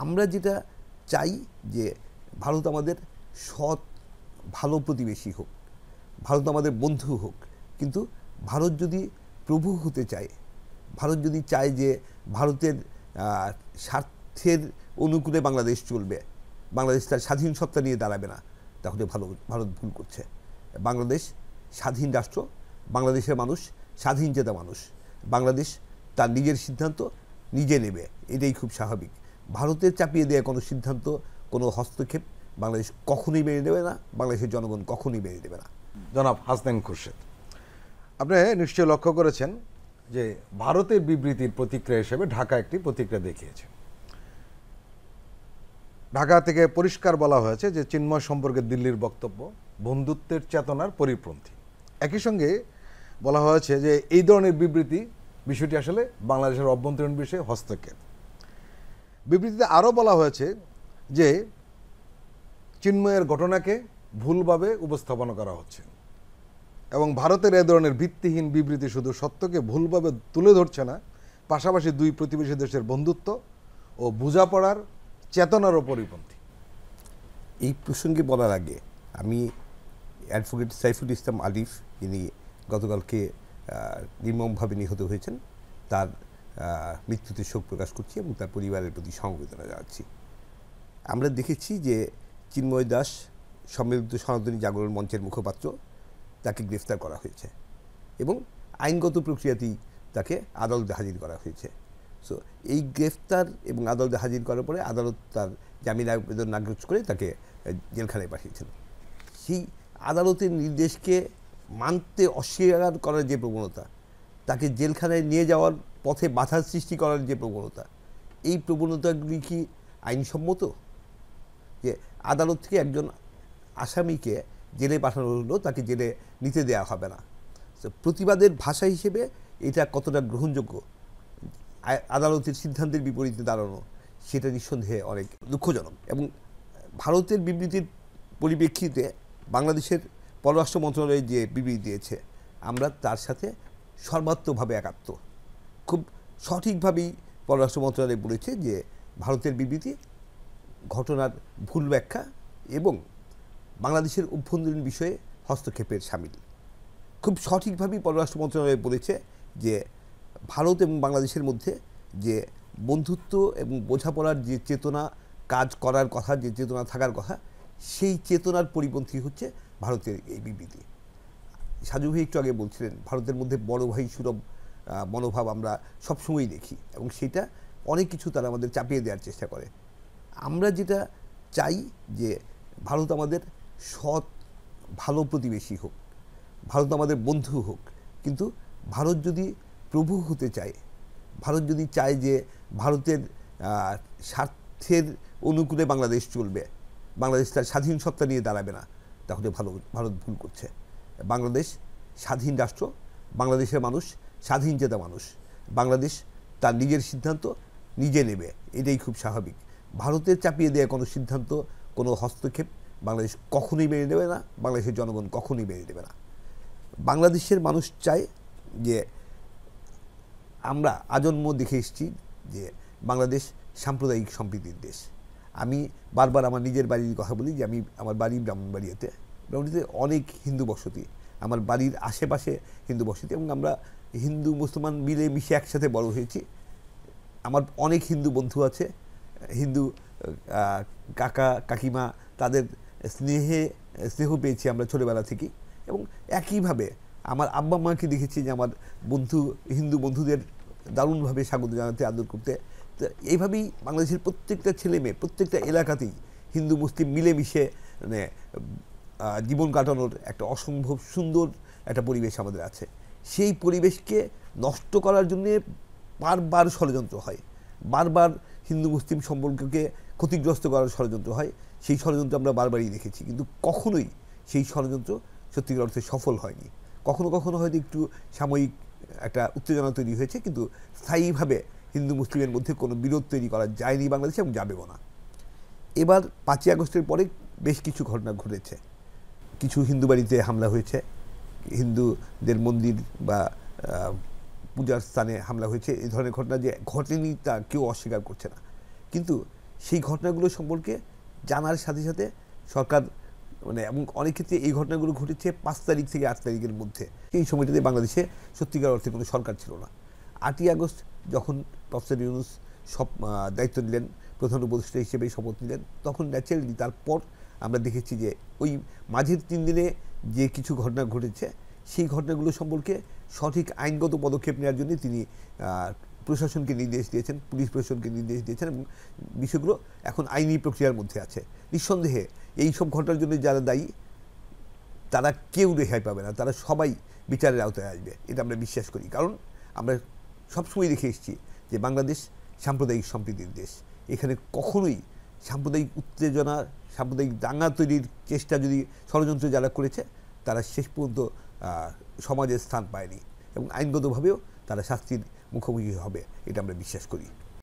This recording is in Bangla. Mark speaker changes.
Speaker 1: আমরা যেটা চাই যে ভারত আমাদের সৎ ভালো প্রতিবেশী হোক, ভারত আমাদের বন্ধু হোক, কিন্তু ভারত যদি প্রভু হতে চায়, ভারত যদি চায় যে ভারতের স্বার্থের অনুকূলে বাংলাদেশ চলবে, বাংলাদেশ তার স্বাধীন সত্তা নিয়ে দাঁড়াবে না, তাহলে ভারত ভুল করছে। বাংলাদেশ স্বাধীন রাষ্ট্র, বাংলাদেশের মানুষ স্বাধীন চেতা মানুষ, বাংলাদেশ তার নিজের সিদ্ধান্ত নিজে নেবে, এটাই খুব স্বাভাবিক। ভারতের চাপিয়ে দেওয়া কোনো সিদ্ধান্ত, কোনো হস্তক্ষেপ বাংলাদেশ কখনোই মেনে নেবে না, বাংলাদেশের জনগণ কখনোই মেনে নেবে না।
Speaker 2: জনাব হাসনাইন খুরশেদ, আপনি নিশ্চয়ই লক্ষ্য করেছেন যে ভারতের বিবৃতির প্রতিক্রিয়া হিসেবে ঢাকা একটি প্রতিক্রিয়া দেখিয়েছে। ঢাকা থেকে পরিষ্কার বলা হয়েছে যে চিন্ময় সম্পর্কে দিল্লির বক্তব্য বন্ধুত্বের চেতনার পরিপন্থী। একই সঙ্গে বলা হয়েছে যে এই ধরনের বিবৃতি বিষয়টি আসলে বাংলাদেশের অভ্যন্তরীণ বিষয়ে হস্তক্ষেপ। বিবৃতিতে আরও বলা হয়েছে যে চিন্ময়ের ঘটনাকে ভুলভাবে উপস্থাপনা করা হচ্ছে এবং ভারতের এ ধরনের ভিত্তিহীন বিবৃতি শুধু সত্যকে ভুলভাবে তুলে ধরছে না, পাশাপাশি দুই প্রতিবেশী দেশের বন্ধুত্ব ও বোঝাপড়ার চেতনারও পরিপন্থী।
Speaker 1: এই প্রসঙ্গে বলার আগে আমি অ্যাডভোকেট সাইফুল ইসলাম আলিফ, যিনি গতকালকে নির্মমভাবে নিহত হয়েছেন, তার মৃত্যুতে শোক প্রকাশ করছি এবং তার পরিবারের প্রতি সমবেদনা জানাচ্ছি। আমরা দেখেছি যে চিন্ময় দাস সম্মিলিত সনাতনী জাগরণ মঞ্চের মুখপাত্র, তাকে গ্রেফতার করা হয়েছে এবং আইনগত প্রক্রিয়াতেই তাকে আদালতে হাজির করা হয়েছে। সো এই গ্রেফতার এবং আদালতে হাজির করার পরে আদালত তার জামিন আবেদন নাকচ করে তাকে জেলখানায় পাঠিয়েছেন। সেই আদালতের নির্দেশকে মানতে অস্বীকার করার যে প্রবণতা, তাকে জেলখানায় নিয়ে যাওয়ার পথে বাধার সৃষ্টি করার যে প্রবণতা, এই প্রবণতাগুলি কি আইনসম্মত? যে আদালত থেকে একজন আসামিকে জেলে পাঠানো হলো, তাকে জেলে নিতে দেওয়া হবে না। তো প্রতিবাদের ভাষা হিসেবে এটা কতটা গ্রহণযোগ্য, আদালতের সিদ্ধান্তের বিপরীতে দাঁড়ানো, সেটা নিঃসন্দেহে অনেক দুঃখজনক। এবং ভারতের বিবৃতির পরিপ্রেক্ষিতে বাংলাদেশের পররাষ্ট্র মন্ত্রণালয় যে বিবৃতি দিয়েছে, আমরা তার সাথে সর্বাত্মকভাবে একাত্ম। খুব সঠিকভাবেই পররাষ্ট্র মন্ত্রণালয় বলেছে যে ভারতের বিবৃতি ঘটনার ভুল ব্যাখ্যা এবং বাংলাদেশের অভ্যন্তরীণ বিষয়ে হস্তক্ষেপের শামিল। খুব সঠিকভাবেই পররাষ্ট্র মন্ত্রণালয় বলেছে যে ভারত এবং বাংলাদেশের মধ্যে যে বন্ধুত্ব এবং বোঝাপড়ার যে চেতনা কাজ করার কথা, যে চেতনা থাকার কথা, সেই চেতনার পরিপন্থী হচ্ছে ভারতের এই বিবৃতি। সাজু ভাই একটু আগে বলছিলেন ভারতের মধ্যে বড় ভাই সুলভ মনোভাব আমরা সবসময়ই দেখি এবং সেটা অনেক কিছু তারা আমাদের চাপিয়ে দেওয়ার চেষ্টা করে। আমরা যেটা চাই যে ভারত আমাদের সৎ ভালো প্রতিবেশী হোক, ভারত আমাদের বন্ধু হোক, কিন্তু ভারত যদি প্রভু হতে চায়, ভারত যদি চায় যে ভারতের স্বার্থের অনুকূলে বাংলাদেশ চলবে, বাংলাদেশ তার স্বাধীন সত্তা নিয়ে দাঁড়াবে না, তাহলে ভারত ভুল করছে। বাংলাদেশ স্বাধীন রাষ্ট্র, বাংলাদেশের মানুষ স্বাধীন চেতা মানুষ, বাংলাদেশ তার নিজের সিদ্ধান্ত নিজে নেবে, এটাই খুব স্বাভাবিক। ভারতের চাপিয়ে দেওয়া কোনো সিদ্ধান্ত, কোনো হস্তক্ষেপ বাংলাদেশ কখনোই মেনে নেবে না, বাংলাদেশের জনগণ কখনোই মেনে নেবে না। বাংলাদেশের মানুষ চায় যে, আমরা আজন্ম দেখে এসেছি যে বাংলাদেশ সাম্প্রদায়িক সম্প্রীতির দেশ। আমি বারবার আমার নিজের বাড়ির কথা বলি যে আমার বাড়ি ব্রাহ্মণবাড়িয়াতে অনেক হিন্দু বসতি, আমার বাড়ির আশেপাশে হিন্দু বসতি এবং আমরা হিন্দু মুসলমান মিলে মিশে একসাথে বড় হয়েছি। আমার অনেক হিন্দু বন্ধু আছে, হিন্দু কাকা কাকিমা, তাদের স্নেহ পেয়েছি আমরা ছোটোবেলা থেকেই। এবং একইভাবে আমার আব্বা মাকে দেখেছি যে আমার হিন্দু বন্ধুদের দারুণভাবে স্বাগত জানাতে, আদর করতে। তো এইভাবেই বাংলাদেশের প্রত্যেকটা ছেলে মেয়ে প্রত্যেকটা এলাকাতেই হিন্দু মুসলিম মিলেমিশে মানে জীবন কাটানোর একটা অসম্ভব সুন্দর একটা পরিবেশ আমাদের আছে। সেই পরিবেশকে নষ্ট করার জন্যে বারবার ষড়যন্ত্র হয়, বারবার হিন্দু মুসলিম সম্পর্ককে ক্ষতিগ্রস্ত করার ষড়যন্ত্র হয়। সেই ষড়যন্ত্র আমরা বারবারই দেখেছি, কিন্তু কখনোই সেই ষড়যন্ত্র সত্যিকার অর্থে সফল হয়নি। কখনো কখনো হয়তো একটু সাময়িক একটা উত্তেজনা তৈরি হয়েছে, কিন্তু স্থায়ীভাবে হিন্দু মুসলিমের মধ্যে কোনো বিরোধ তৈরি করা যায়নি বাংলাদেশে এবং যাবেও না। এবার 5ই আগস্টের পরে বেশ কিছু ঘটনা ঘটেছে। কিছু হিন্দু বাড়িতে হামলা হয়েছে, হিন্দুদের মন্দির বা পূজার স্থানে হামলা হয়েছে। এই ধরনের ঘটনা যে ঘটেনি তা কেউ অস্বীকার করছে না, কিন্তু সেই ঘটনাগুলো সম্পর্কে জানার সাথে সাথে সরকার মানে এবং অনেক ক্ষেত্রে এই ঘটনাগুলো ঘটেছে 5 তারিখ থেকে 8 তারিখের মধ্যে। এই সময়টাতে বাংলাদেশে সত্যিকার অর্থে কোনো সরকার ছিল না। 8ই আগস্ট যখন প্রফেসর ইউনূস সব দায়িত্ব নিলেন, প্রধান উপদেষ্টা হিসেবে শপথ নিলেন, তখন ন্যাচারালি তারপর আমরা দেখেছি যে ওই মাঝের 3 দিনে যে কিছু ঘটনা ঘটেছে সেই ঘটনাগুলো সম্পর্কে সঠিক আইনগত পদক্ষেপ নেওয়ার জন্য তিনি প্রশাসনকে নির্দেশ দিয়েছেন, পুলিশ প্রশাসনকে নির্দেশ দিয়েছেন এবং বিষয়গুলো এখন আইনি প্রক্রিয়ার মধ্যে আছে। নিঃসন্দেহে এই সব ঘটনার জন্য যারা দায়ী তারা কেউ রেহাই পাবে না, তারা সবাই বিচারের আওতায় আসবে, এটা আমরা বিশ্বাস করি। কারণ আমরা সবসময় দেখে এসেছি যে বাংলাদেশ সাম্প্রদায়িক সম্প্রীতির দেশ। এখানে কখনোই সাম্প্রদায়িক উত্তেজনা, সাম্প্রদায়িক দাঙ্গা তৈরির চেষ্টা যদি ষড়যন্ত্র যারা করেছে তারা শেষ পর্যন্ত সমাজে স্থান পায়নি এবং আইনগতভাবেও তারা শাস্তির মুখোমুখি হবে, এটা আমরা বিশ্বাস করি।